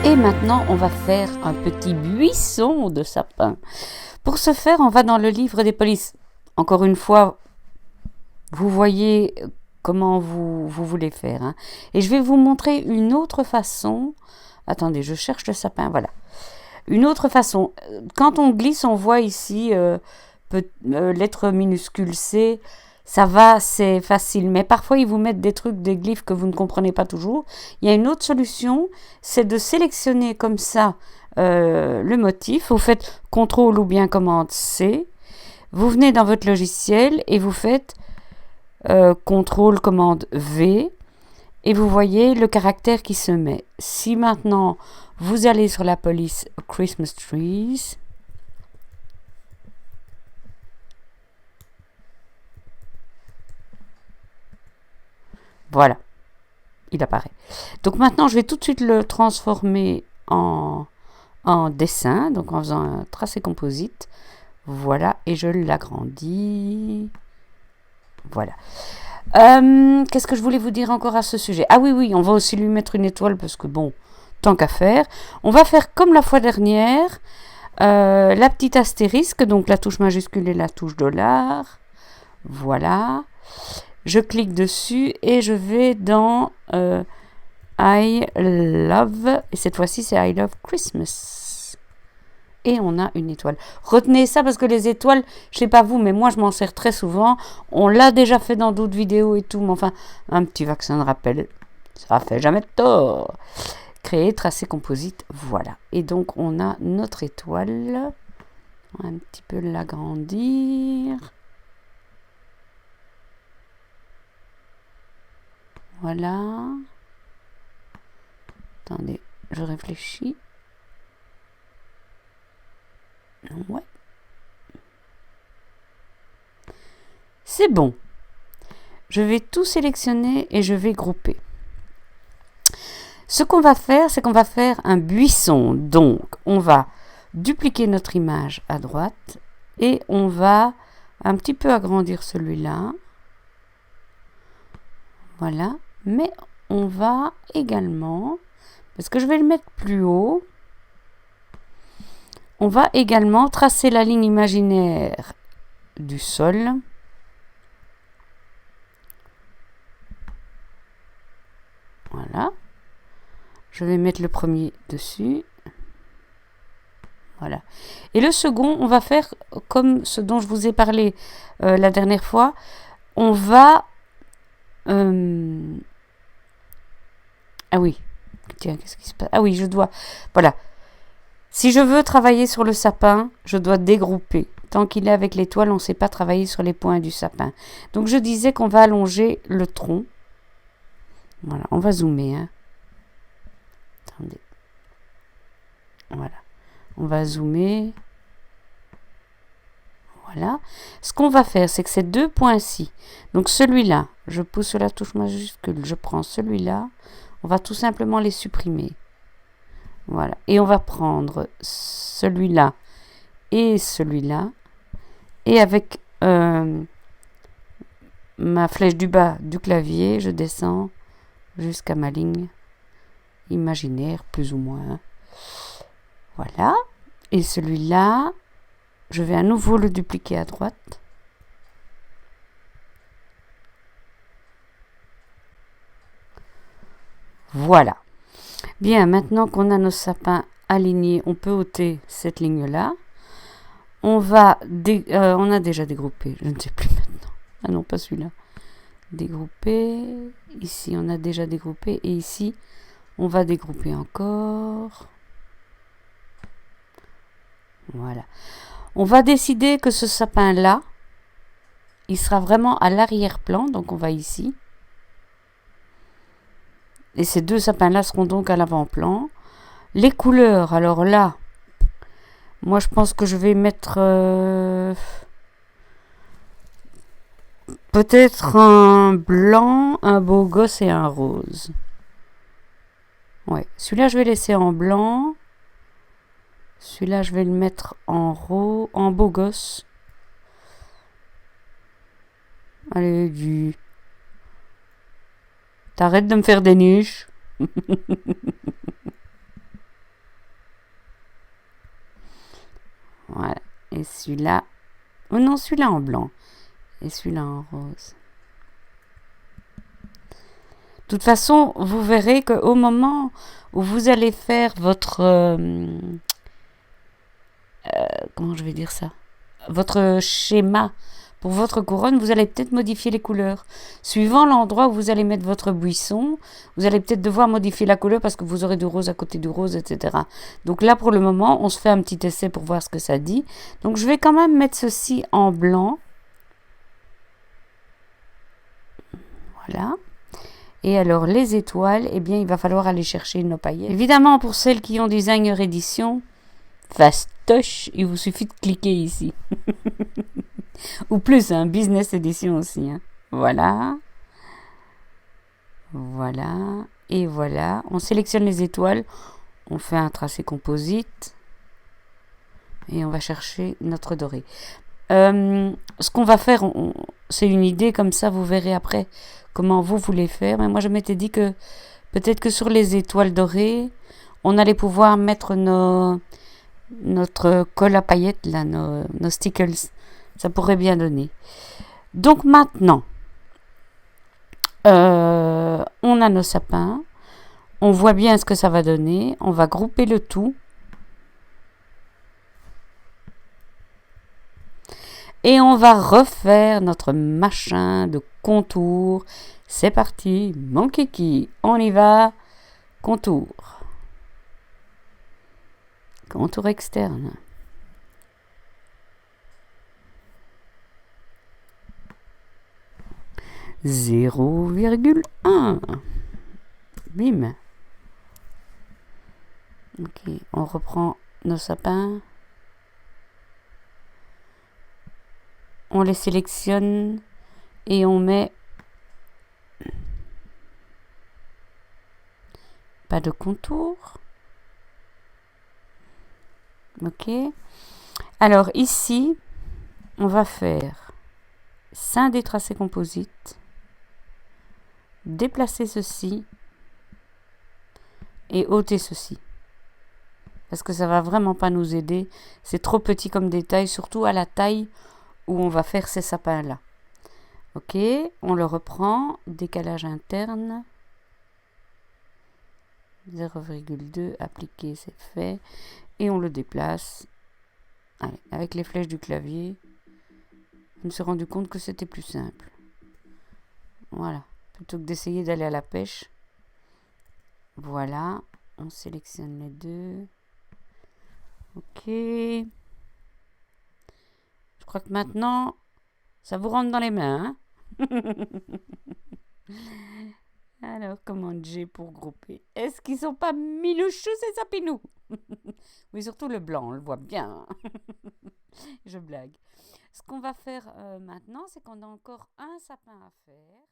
Et maintenant, on va faire un petit buisson de sapin. Pour ce faire, on va dans le livre des polices. Encore une fois, vous voyez comment vous voulez faire. Hein. Et je vais vous montrer une autre façon. Attendez, je cherche le sapin, voilà. Une autre façon. Quand on glisse, on voit ici lettre minuscule C. Ça va, c'est facile. Mais parfois, ils vous mettent des trucs, des glyphes que vous ne comprenez pas toujours. Il y a une autre solution, c'est de sélectionner comme ça le motif. Vous faites CTRL ou bien commande C. Vous venez dans votre logiciel et vous faites CTRL commande V. Et vous voyez le caractère qui se met. Si maintenant, vous allez sur la police Christmas Trees, voilà, il apparaît. Donc maintenant, je vais tout de suite le transformer en dessin, donc en faisant un tracé composite. Voilà, et je l'agrandis. Voilà. Qu'est-ce que je voulais vous dire encore à ce sujet? Ah oui, on va aussi lui mettre une étoile parce que bon, tant qu'à faire. On va faire comme la fois dernière, la petite astérisque, donc la touche majuscule et la touche $. Voilà. Je clique dessus et je vais dans I love, et cette fois-ci c'est I love Christmas. Et on a une étoile. Retenez ça parce que les étoiles, je sais pas vous, mais moi je m'en sers très souvent. On l'a déjà fait dans d'autres vidéos et tout, mais enfin, un petit vaccin de rappel, ça fait jamais de tort. Créer, tracer, composite, voilà. Et donc on a notre étoile. On va un petit peu l'agrandir. Voilà. Attendez, je réfléchis. Ouais. C'est bon. Je vais tout sélectionner et je vais grouper. Ce qu'on va faire, c'est qu'on va faire un buisson. Donc, on va dupliquer notre image à droite et on va un petit peu agrandir celui-là. Voilà. Mais on va également, parce que je vais le mettre plus haut, on va également tracer la ligne imaginaire du sol. Voilà. Je vais mettre le premier dessus. Voilà. Et le second, on va faire comme ce dont je vous ai parlé la dernière fois. On va... Ah oui. Tiens, qu'est-ce qui se passe? Ah oui, je dois... Voilà. Si je veux travailler sur le sapin, je dois dégrouper. Tant qu'il est avec l'étoile, on ne sait pas travailler sur les points du sapin. Donc je disais qu'on va allonger le tronc. Voilà, on va zoomer. Hein. Attendez. Voilà. On va zoomer. Voilà. Ce qu'on va faire, c'est que ces deux points-ci, donc celui-là, je pousse la touche majuscule, je prends celui-là, on va tout simplement les supprimer. Voilà. Et on va prendre celui-là et celui-là. Et avec ma flèche du bas du clavier, je descends jusqu'à ma ligne imaginaire, plus ou moins. Voilà. Et celui-là, je vais à nouveau le dupliquer à droite. Voilà. Bien, maintenant qu'on a nos sapins alignés, on peut ôter cette ligne-là. On a déjà dégroupé, je ne sais plus maintenant. Ah non, pas celui-là. Dégrouper. Ici, on a déjà dégroupé. Et ici, on va dégrouper encore. Voilà. On va décider que ce sapin-là, il sera vraiment à l'arrière-plan. Donc, on va ici. Et ces deux sapins-là seront donc à l'avant-plan. Les couleurs, alors là, moi, je pense que je vais mettre peut-être un blanc, un beau gosse et un rose. Ouais, celui-là, je vais laisser en blanc. Celui-là, je vais le mettre en beau gosse. Allez, dis. T'arrêtes de me faire des niches. Voilà. Et celui-là. Oh non, celui-là en blanc. Et celui-là en rose. De toute façon, vous verrez qu'au moment où vous allez faire votre... comment je vais dire ça? Votre schéma pour votre couronne, vous allez peut-être modifier les couleurs. Suivant l'endroit où vous allez mettre votre buisson, vous allez peut-être devoir modifier la couleur parce que vous aurez du rose à côté du rose, etc. Donc là, pour le moment, on se fait un petit essai pour voir ce que ça dit. Donc je vais quand même mettre ceci en blanc. Voilà. Et alors, les étoiles, eh bien, il va falloir aller chercher nos paillettes. Évidemment, pour celles qui ont Designer Edition, fastoche, il vous suffit de cliquer ici. Ou plus, hein, Business Edition aussi. Hein. Voilà. Voilà. Et voilà. On sélectionne les étoiles. On fait un tracé composite. Et on va chercher notre doré. Ce qu'on va faire, c'est une idée comme ça, vous verrez après comment vous voulez faire. Mais moi, je m'étais dit que peut-être que sur les étoiles dorées, on allait pouvoir mettre notre colle à paillettes, là, nos stickers. Ça pourrait bien donner. Donc maintenant, on a nos sapins. On voit bien ce que ça va donner. On va grouper le tout. Et on va refaire notre machin de contour. C'est parti, mon kiki. On y va. Contour. Contour externe. Zéro virgule un. Bim. Ok, on reprend nos sapins. On les sélectionne et on met pas de contour. Ok. Alors ici, on va faire scinder tracé composite, déplacer ceci et ôter ceci. Parce que ça va vraiment pas nous aider. C'est trop petit comme détail, surtout à la taille où on va faire ces sapins-là. Ok, on le reprend, décalage interne, 0,2, appliqué, c'est fait, et on le déplace. Allez, avec les flèches du clavier, je me suis rendu compte que c'était plus simple. Voilà, plutôt que d'essayer d'aller à la pêche. Voilà, on sélectionne les deux. Ok. Je crois que maintenant, ça vous rentre dans les mains. Hein. Alors, commande G pour grouper. Est-ce qu'ils sont pas minouchous ces sapinous? Oui, surtout le blanc, on le voit bien. Je blague. Ce qu'on va faire maintenant, c'est qu'on a encore un sapin à faire.